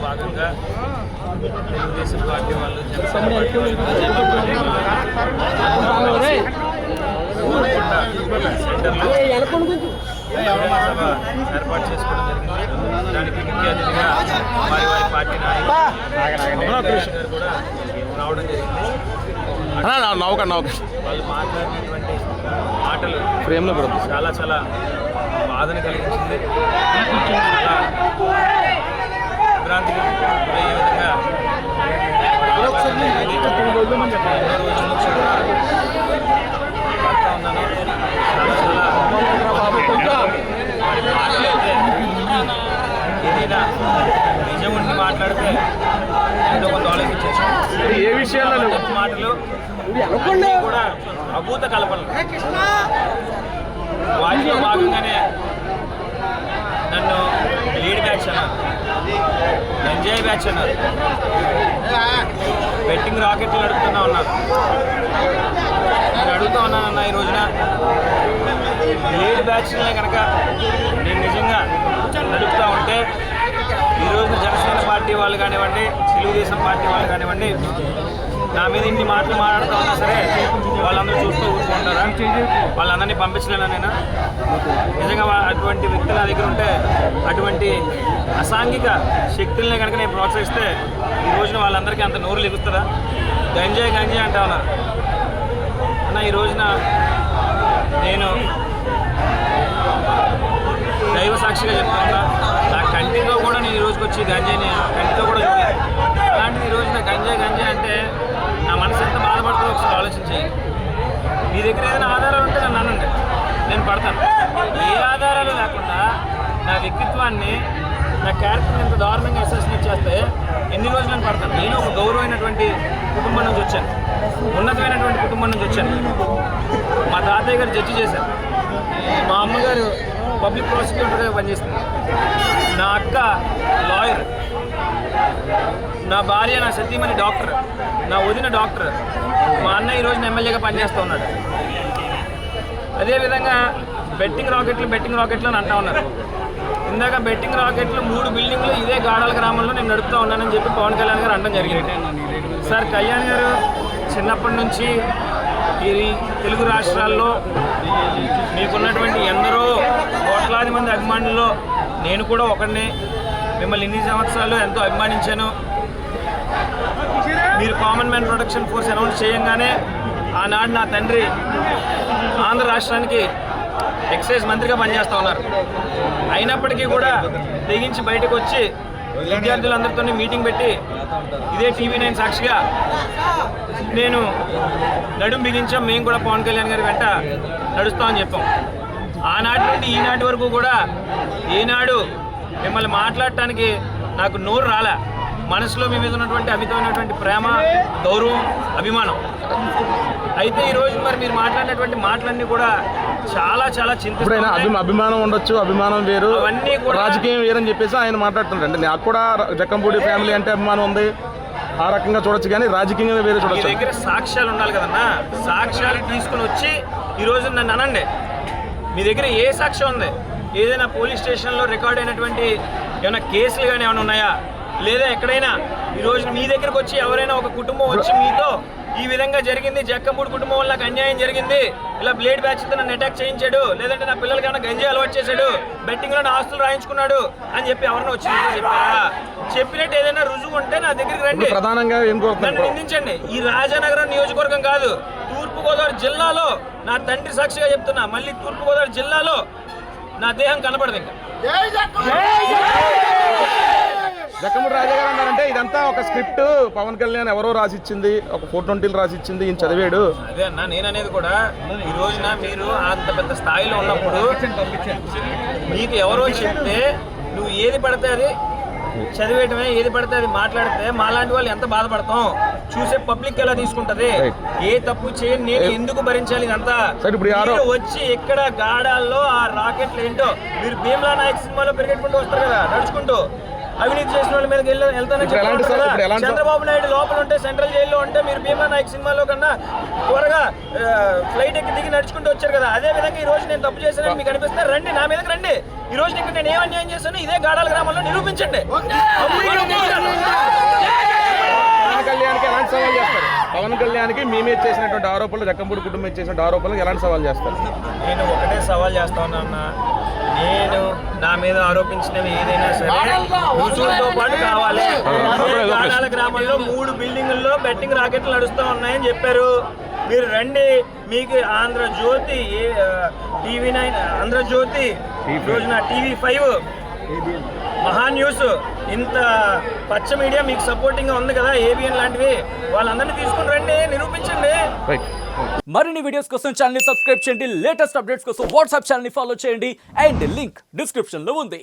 భాగంగా తెలుగుదేశం పార్టీ వాళ్ళు జనసేన పార్టీ సభ ఏర్పాటు చేసుకోవడం జరిగింది. దానికి ముఖ్య అతిథిగా వారి పార్టీ నాయకులు కూడా రావడం జరిగింది. వాళ్ళు మాట్లాడినటువంటి మాటలు చాలా చాలా బాధను కలిగించింది. చాలా విభ్రాంతికి గురయ్యే విధంగా పడతా ఉన్నాను. ఏదైనా నిజం ఉండి మాట్లాడితే ఎంతో కొంత ఆలోచించేసాం. ఏ విషయాల్లో మాటలు కూడా అభూత కల్పనలు. వాటిలో భాగంగానే నన్ను లీడ్ బ్యాచ్ అన్నారు, ఎంజాయ్ బ్యాచ్ అన్నారు, బెట్టింగ్ రాకెట్లు నడుపుతున్నా ఉన్నారు. నేను అడుగుతూ ఉన్నానన్న, ఈ రోజున లీడ్ బ్యాచ్నే కనుక నేను నిజంగా నడుపుతూ ఉంటే ఈ రోజున జనసేన పార్టీ వాళ్ళు కానివ్వండి, తెలుగుదేశం పార్టీ వాళ్ళు కానివ్వండి, నా మీద ఇన్ని మాటలు మాట్లాడుతూ ఉన్నా సరే వాళ్ళందరూ చూస్తూ ఊరుకుంటారా? వాళ్ళందరినీ పంపించలేనా నేను? నిజంగా అటువంటి వ్యక్తులు నా దగ్గర ఉంటే, అటువంటి అసాంఘిక శక్తుల్ని కనుక నేను ప్రోత్సహిస్తే ఈ రోజున వాళ్ళందరికీ అంత నోరు లెగుస్తుందా? గంజాయి అంటా ఉన్నారు అన్న. ఈ రోజున నేను దైవ సాక్షిగా చెప్తున్నా, నా కంటితో కూడా నేను ఈ రోజుకి వచ్చి గంజాయిని కంటితో కూడా చూడలేదు. అలాంటిది ఈ రోజున గంజాయి అంటే నా మనసు ఎంత బాధపడుతుందో ఒకసారి ఆలోచించి, మీ దగ్గర ఏదైనా ఆధారాలు ఉంటే నన్ను అనండి, నేను పడతాను. ఏ ఆధారాలు లేకుండా నా వ్యక్తిత్వాన్ని, నా క్యారెక్టర్ని ఎంత దారుణంగా అసెస్మెంట్ చేస్తే ఎన్ని రోజులు నేను పడతాను? నేను ఒక గౌరవమైనటువంటి కుటుంబం నుంచి వచ్చాను, ఉన్నతమైనటువంటి కుటుంబం నుంచి వచ్చాను. మా తాతయ్య గారు జడ్జి చేశారు, మా అమ్మగారు పబ్లిక్ ప్రాసిక్యూటర్గా పనిచేస్తుంది, నా అక్క లాయర్, నా భార్య, నా సతీమణి డాక్టర్, నా వదిన డాక్టర్, మా అన్న ఈ రోజున ఎమ్మెల్యేగా పనిచేస్తూ ఉన్నాడు. అదేవిధంగా బెట్టింగ్ రాకెట్లు అని అంటా ఉన్నారు. ఇందాక బెట్టింగ్ రాకెట్లు 3 బిల్డింగ్లు ఇదే గాడాల గ్రామంలో నేను నడుపుతూ ఉన్నానని చెప్పి పవన్ కళ్యాణ్ గారు అనడం జరిగింది. సార్, కళ్యాణ్ గారు చిన్నప్పటి నుంచి ఈ తెలుగు రాష్ట్రాల్లో మీకున్నటువంటి ఎందరో కోట్లాది మంది అభిమానుల్లో నేను కూడా ఒకడిని. మిమ్మల్ని ఇన్ని సంవత్సరాలు ఎంతో అభిమానించాను. మీరు common man protection force announce చేయంగానే ఆనాడు నా తండ్రి ఆంధ్ర రాష్ట్రానికి ఎక్సైజ్ మంత్రిగా పనిచేస్తూ ఉన్నారు. అయినప్పటికీ కూడా తెగించి బయటకు వచ్చి విద్యార్థులందరితో మీటింగ్ పెట్టి ఇదే TV9 సాక్షిగా నేను నడుం బిగించాం, మేము కూడా పవన్ కళ్యాణ్ గారి వెంట నడుస్తామని చెప్పాం. ఆనాటి నుండి ఈనాటి వరకు కూడా ఈనాడు మిమ్మల్ని మాట్లాడటానికి నాకు నోరు రాలే. మనసులో మీ మీద ఉన్నటువంటి అమితమైనటువంటి ప్రేమ, గౌరవం, అభిమానం. అయితే ఈరోజు మరి మీరు మాట్లాడినటువంటి మాటలన్నీ కూడా చాలా చాలా చింతిస్తున్నాయి. అభిమానం ఉండొచ్చు, అభిమానం వేరు, అవన్నీ కూడా రాజకీయం వేరని చెప్పేసి ఆయన మాట్లాడుతుంటారండి. నాకు కూడా జక్కంపూడి ఫ్యామిలీ అంటే అభిమానం ఉంది, ఆ రకంగా చూడొచ్చు, కానీ రాజకీయంగా వేరే చూడొచ్చు. మీ దగ్గర సాక్ష్యాలు ఉండాలి కదన్నా. సాక్ష్యాలు తీసుకుని వచ్చి ఈరోజు నన్ను అనండి, మీ దగ్గర ఏ సాక్ష్యం ఉంది? ఏదైనా పోలీస్ స్టేషన్లో రికార్డ్ అయినటువంటి ఏమైనా కేసులు కానీ ఏమైనా ఉన్నాయా? లేదా ఎక్కడైనా ఈరోజు మీ దగ్గరకు వచ్చి ఎవరైనా ఒక కుటుంబం వచ్చి మీతో ఈ విధంగా జరిగింది, జక్కంపూడి కుటుంబం వల్ల నాకు అన్యాయం జరిగింది, ఇలా బ్లేడ్ బ్యాచ్తో నన్ను అటాక్ చేయించాడు, లేదంటే నా పిల్లలకి ఏమైనా గంజాయి అలవాటు చేశాడు, బెట్టింగ్లో నా ఆస్తులు రాయించుకున్నాడు అని చెప్పి ఎవరైనా వచ్చి చెప్పారా? చెప్పినట్టు ఏదైనా రుజువు ఉంటే నా దగ్గరికి రండి, ప్రధానంగా నన్ను నిందించండి. ఈ రాజానగరం నియోజకవర్గం కాదు, తూర్పుగోదావరి జిల్లాలో నా తండ్రి సాక్షిగా చెప్తున్నా, మళ్ళీ తూర్పుగోదావరి జిల్లాలో నా దేహం కనపడదు. ఇంకా జక్కంపూడి రాజా గారు అన్నారంటే ఇదంతా ఒక స్క్రిప్ట్, పవన్ కళ్యాణ్ ఎవరో రాసిచ్చింది, ఒక 420 రాసిచ్చింది, ఈయన చదివాడు. అదే అన్న, నేను అనేది కూడా ఈ రోజున మీరు అంత పెద్ద స్థాయిలో ఉన్నప్పుడు మీకు ఎవరో చెప్తే నువ్వు ఏది పడితే అది చదివేయటమే, ఏది పడితే అది మాట్లాడితే మాలాంటి వాళ్ళు ఎంత బాధపడతాం, చూసే పబ్లిక్ ఎలా తీసుకుంటది? ఏ తప్పు చేయని నేను ఎందుకు భరించాలి ఇదంతా? వచ్చి ఇక్కడ గాడాల్లో ఆ రాకెట్లు ఏంటో, మీరు భీమ్లా నాయక్ సినిమాలో పెరిగెట్టుకుంటూ వస్తారు కదా నడుచుకుంటూ, అవినీతి చేసిన వాళ్ళ మీద వెళ్తానని ఇప్పుడు ఎలాంటి సార్? ఇప్పుడు ఎలాంటి చంద్రబాబు నాయుడు లోపల ఉంటే సెంట్రల్ జైల్లో ఉంటే మీరు భీమా నాయక్ సినిమాలో కన్నా త్వరగా ఫ్లైట్ ఎక్కి దిగి నడుచుకుంటూ వచ్చారు కదా. అదే విధంగా ఈ రోజు నేను తప్పు చేశానని మీకు అనిపిస్తే రండి, నా మీదకి రండి. ఈ రోజు ఇక్కడ నేను ఏం అన్యాయం చేశాను ఇదే గాడాల గ్రామంలో నిరూపించండి. పవన్ కళ్యాణ్కి ఎలాంటి సవాల్ చేస్తారు? పవన్ కళ్యాణ్కి మీ మీద చేసినటువంటి ఆరోపణలు, జక్కంపూడి కుటుంబం మీద చేసిన ఆరోపణలకు ఎలాంటి సవాల్ చేస్తారు? నేను ఒకటే సవాల్ చేస్తా ఉన్నా, నేను నా మీద ఆరోపించినవి ఏదైనా సరే రుజువులతో పాటు కావాలి. గాడాల గ్రామంలో 3 బిల్డింగుల్లో బెట్టింగ్ రాకెట్లు నడుస్తూ ఉన్నాయని చెప్పారు. మీరు రండి, మీకు ఆంధ్రజ్యోతి, TV9, ఆంధ్రజ్యోతి, రోజున TV5, మహా న్యూస్, ఇంత పచ్చ మీడియా మీకు సపోర్టింగ్గా ఉంది కదా, ABN లాంటివి, వాళ్ళందరినీ తీసుకుని రండి, నిరూపించండి. మరిన్ని వీడియోస్ కోసం ఛానల్ ని సబ్స్క్రైబ్ చేయండి, లేటెస్ట్ అప్డేట్స్ కోసం వాట్సాప్ ఛానల్ ని ఫాలో చేయండి, అండ్ లింక్ డిస్క్రిప్షన్ లో ఉంది.